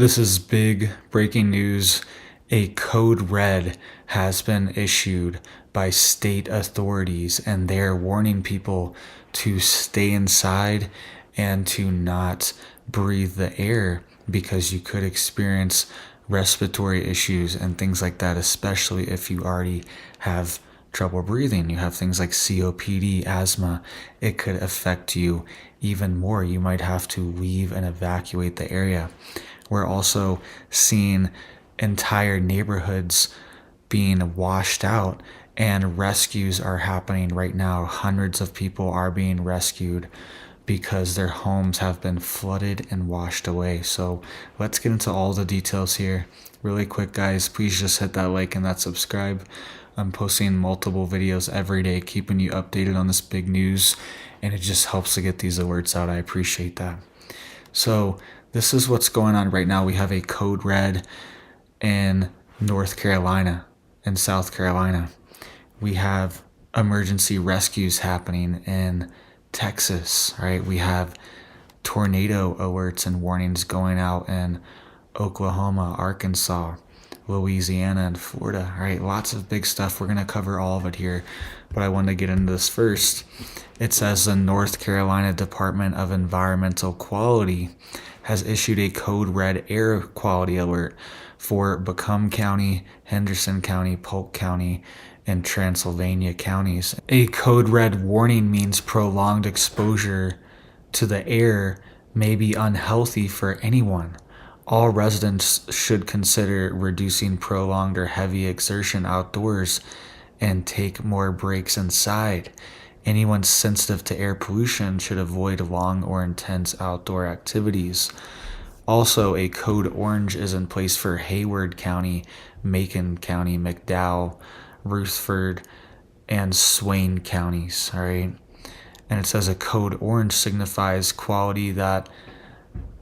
This is big breaking news. A code red has been issued by state authorities, and they're warning people to stay inside and to not breathe the air because you could experience respiratory issues and things like that, especially if you already have trouble breathing. You have things like COPD, asthma. It could affect you even more. You might have to leave and evacuate the area. We're also seeing entire neighborhoods being washed out, and rescues are happening right now. Hundreds of people are being rescued because their homes have been flooded and washed away. So let's get into all the details here really quick, guys. Please just hit that like and that subscribe. I'm posting multiple videos every day, keeping you updated on this big news, and it just helps to get these alerts out. I appreciate that. So this is what's going on right now. We have a code red in North Carolina and South Carolina. We have emergency rescues happening in Texas, right? We have tornado alerts and warnings going out in Oklahoma, Arkansas, Louisiana, and Florida, right? Lots of big stuff. We're going to cover all of it here, but I wanted to get into this first. It says the North Carolina Department of Environmental Quality has issued a code red air quality alert for Buncombe County, Henderson County, Polk County, and Transylvania counties. A code red warning means prolonged exposure to the air may be unhealthy for anyone. All residents should consider reducing prolonged or heavy exertion outdoors and take more breaks inside. Anyone sensitive to air pollution should avoid long or intense outdoor activities. Also, a code orange is in place for Hayward County, Macon County, McDowell, Rutherford, and Swain counties. All right. And it says a code orange signifies quality that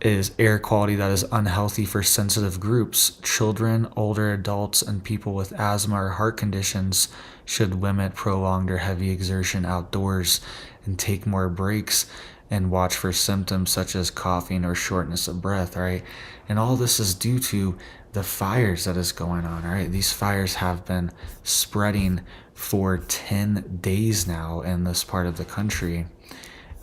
is air quality that is unhealthy for sensitive groups. Children, older adults, and people with asthma or heart conditions should limit prolonged or heavy exertion outdoors and take more breaks and watch for symptoms such as coughing or shortness of breath, right? And all this is due to the fires that is going on, right? These fires have been spreading for 10 days now in this part of the country.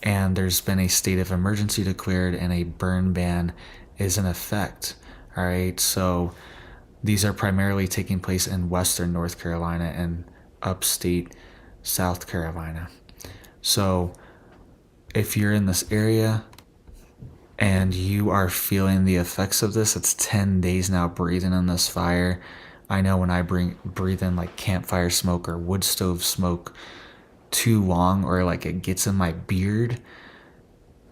And there's been a state of emergency declared and a burn ban is in effect. All right. So these are primarily taking place in Western North Carolina and upstate South Carolina. So if you're in this area and you are feeling the effects of this, it's 10 days now breathing in this fire. I know when I breathe in like campfire smoke or wood stove smoke too long, or like it gets in my beard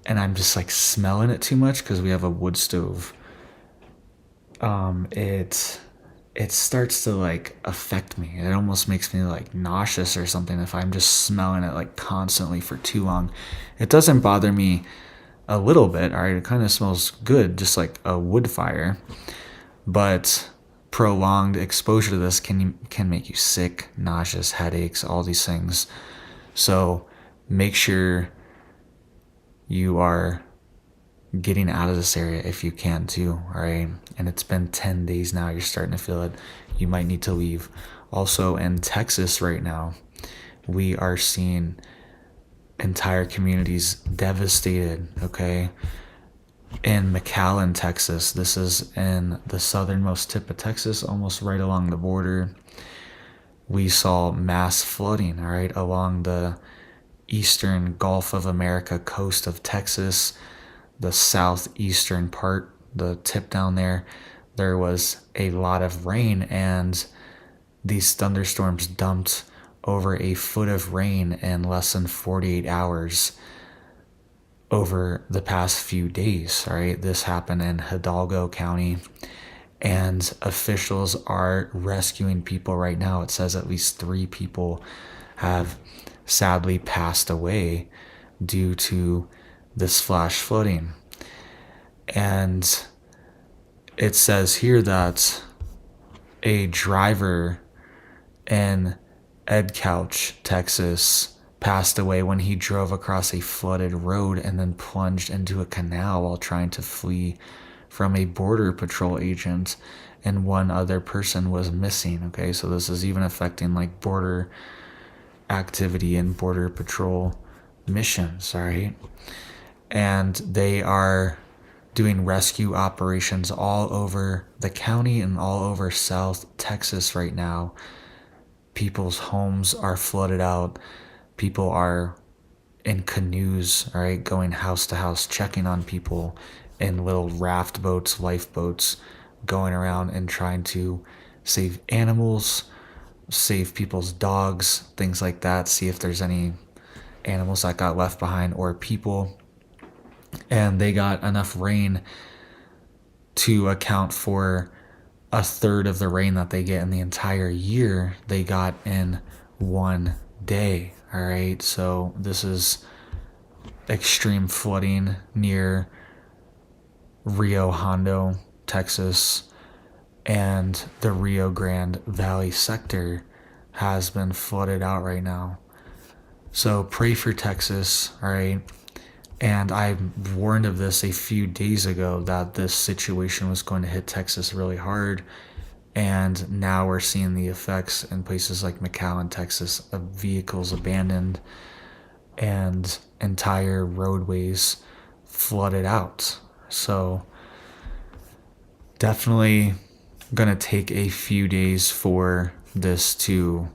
and I'm just like smelling it too much because we have a wood stove, it starts to like affect me. It almost makes me like nauseous or something if I'm just smelling it like constantly for too long. It doesn't bother me a little bit, all right? It kind of smells good, just like a wood fire, but prolonged exposure to this can make you sick, nauseous, headaches, all these things. So make sure you are getting out of this area if you can too, all right? And it's been 10 days now. You're starting to feel it. You might need to leave. Also in Texas right now, we are seeing entire communities devastated, okay? In McAllen, Texas, this is in the southernmost tip of Texas, almost right along the border. We saw mass flooding, all right, along the eastern Gulf of America coast of Texas, the southeastern part, the tip down there. There was a lot of rain, and these thunderstorms dumped over a foot of rain in less than 48 hours over the past few days, all right? This happened in Hidalgo County, and officials are rescuing people right now. It says at least 3 people have sadly passed away due to this flash flooding. And it says here that a driver in Edcouch, Texas, passed away when he drove across a flooded road and then plunged into a canal while trying to flee from a border patrol agent, and one other person was missing. Okay, so this is even affecting like border activity and border patrol missions. All right, and they are doing rescue operations all over the county and all over South Texas right now. People's homes are flooded out. People are in canoes, all right, going house to house, checking on people in little raft boats, lifeboats, going around and trying to save animals, save people's dogs, things like that, see if there's any animals that got left behind or people. And they got enough rain to account for a third of the rain that they get in the entire year. They got in one day. All right, so this is extreme flooding near Rio Hondo, Texas, and the Rio Grande Valley sector has been flooded out right now. So pray for Texas, all right? And I warned of this a few days ago that this situation was going to hit Texas really hard. And now we're seeing the effects in places like McAllen, Texas, of vehicles abandoned and entire roadways flooded out. So definitely going to take a few days for this to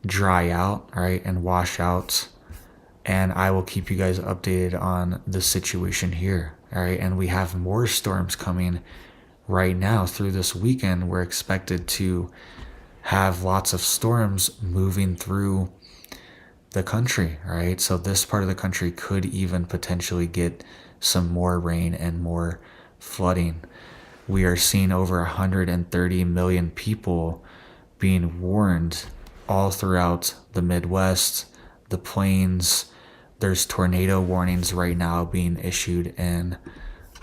dry out, right, and wash out. And I will keep you guys updated on the situation here, all right? And we have more storms coming right now through this weekend. We're expected to have lots of storms moving through the country, right? So this part of the country could even potentially get some more rain and more flooding. We are seeing over 130 million people being warned all throughout the Midwest, the plains. There's tornado warnings right now being issued in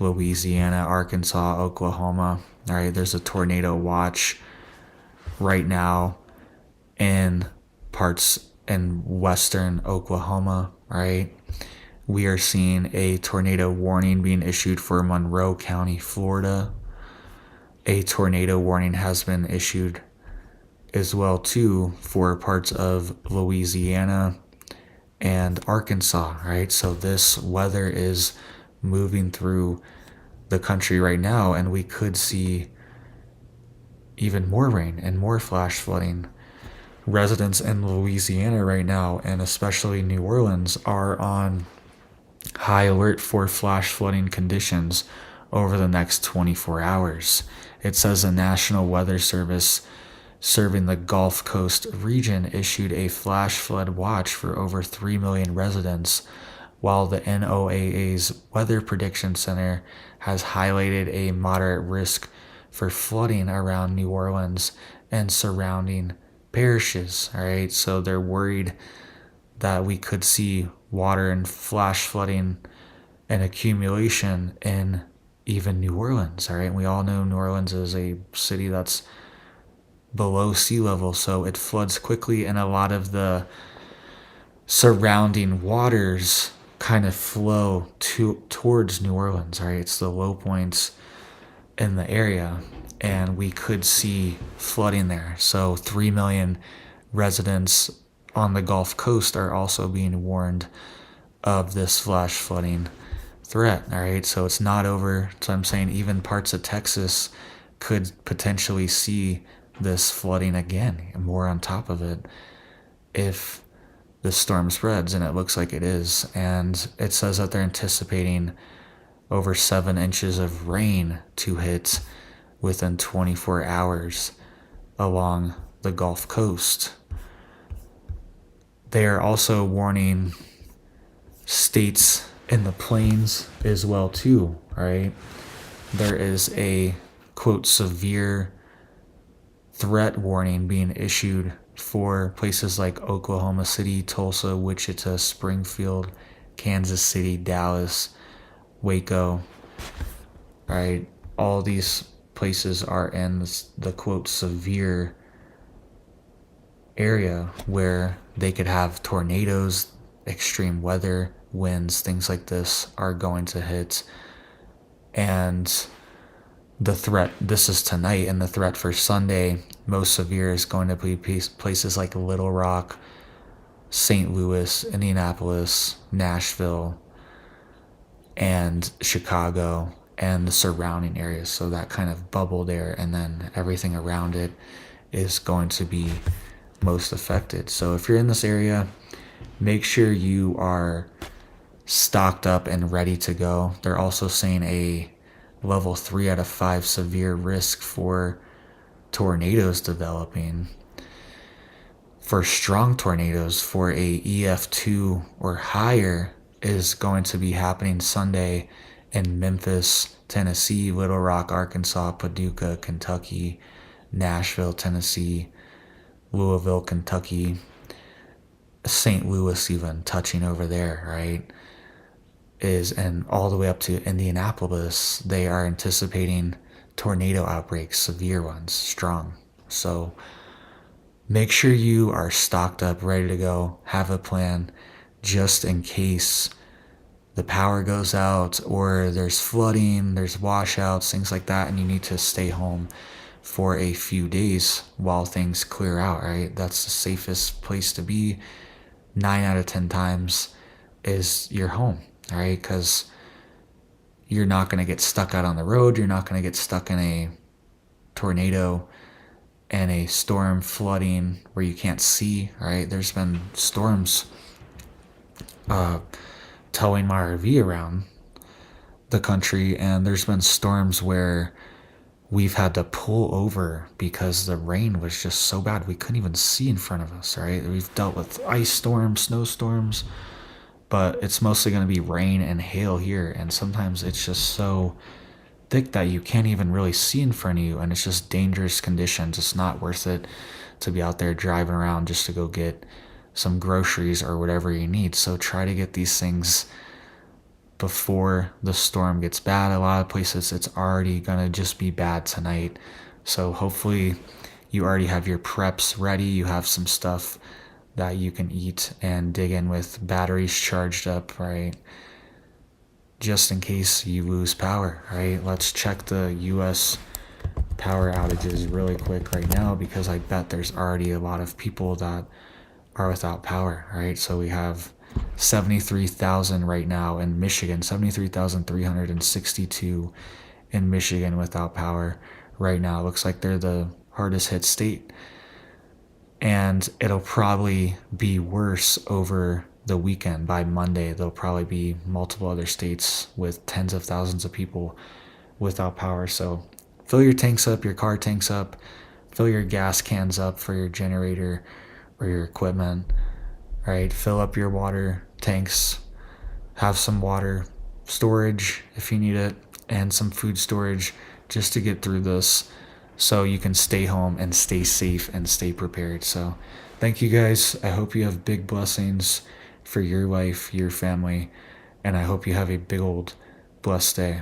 Louisiana, Arkansas, Oklahoma. All right, there's a tornado watch right now in parts in western Oklahoma, right? We are seeing a tornado warning being issued for Monroe County, Florida. A tornado warning has been issued as well too for parts of Louisiana and Arkansas, right? So this weather is moving through the country right now, and we could see even more rain and more flash flooding. Residents in Louisiana right now, and especially New Orleans, are on high alert for flash flooding conditions over the next 24 hours. It says the National Weather Service serving the Gulf Coast region issued a flash flood watch for over 3 million residents, while the NOAA's Weather Prediction Center has highlighted a moderate risk for flooding around New Orleans and surrounding parishes. All right, so they're worried that we could see water and flash flooding and accumulation in even New Orleans. All right, and we all know New Orleans is a city that's below sea level, so it floods quickly, and a lot of the surrounding waters kind of flow towards New Orleans. Right, it's the low points in the area, and we could see flooding there. So 3 million residents on the Gulf Coast are also being warned of this flash flooding threat. All right, so it's not over. So I'm saying even parts of Texas could potentially see this flooding again, and more on top of it, if the storm spreads, and it looks like it is. And it says that they're anticipating over 7 inches of rain to hit within 24 hours along the Gulf Coast. They are also warning states in the plains as well too, right? There is a, quote, severe threat warning being issued for places like Oklahoma City, Tulsa, Wichita, Springfield, Kansas City, Dallas, Waco, right? All these places are in the, quote, severe area where they could have tornadoes, extreme weather, winds, things like this are going to hit. And the threat, this is tonight, and the threat for Sunday, most severe, is going to be places like Little Rock, St. Louis, Indianapolis, Nashville, and Chicago, and the surrounding areas. So that kind of bubble there, and then everything around it is going to be most affected. So if you're in this area, make sure you are stocked up and ready to go. They're also saying a level 3 out of 5 severe risk for tornadoes developing. For strong tornadoes, for a EF2 or higher, is going to be happening Sunday in Memphis, Tennessee, Little Rock, Arkansas, Paducah, Kentucky, Nashville, Tennessee, Louisville, Kentucky, St. Louis, even touching over there, right? And all the way up to Indianapolis, they are anticipating tornado outbreaks, severe ones, strong. So make sure you are stocked up, ready to go, have a plan just in case the power goes out or there's flooding, there's washouts, things like that, and you need to stay home for a few days while things clear out, right? That's the safest place to be. 9 out of 10 times is your home, right? Because you're not going to get stuck out on the road. You're not going to get stuck in a tornado and a storm flooding where you can't see, right? There's been storms towing my RV around the country, and there's been storms where we've had to pull over because the rain was just so bad we couldn't even see in front of us, right? We've dealt with ice storms, snowstorms, but it's mostly going to be rain and hail here, and sometimes it's just so thick that you can't even really see in front of you, and it's just dangerous conditions. It's not worth it to be out there driving around just to go get some groceries or whatever you need. So try to get these things before the storm gets bad. A lot of places it's already gonna just be bad tonight, so hopefully you already have your preps ready. You have some stuff that you can eat and dig in with, batteries charged up, right? Just in case you lose power, right? Let's check the US power outages really quick right now, because I bet there's already a lot of people that are without power, right? So we have 73,000 right now in Michigan, 73,362 in Michigan without power right now. Looks like they're the hardest hit state. And it'll probably be worse over the weekend. By Monday, there'll probably be multiple other states with tens of thousands of people without power. So fill your tanks up, your car tanks up, fill your gas cans up for your generator or your equipment, right? Fill up your water tanks, have some water storage if you need it, and some food storage just to get through this, so you can stay home and stay safe and stay prepared. So thank you guys. I hope you have big blessings for your life, your family, and I hope you have a big old blessed day.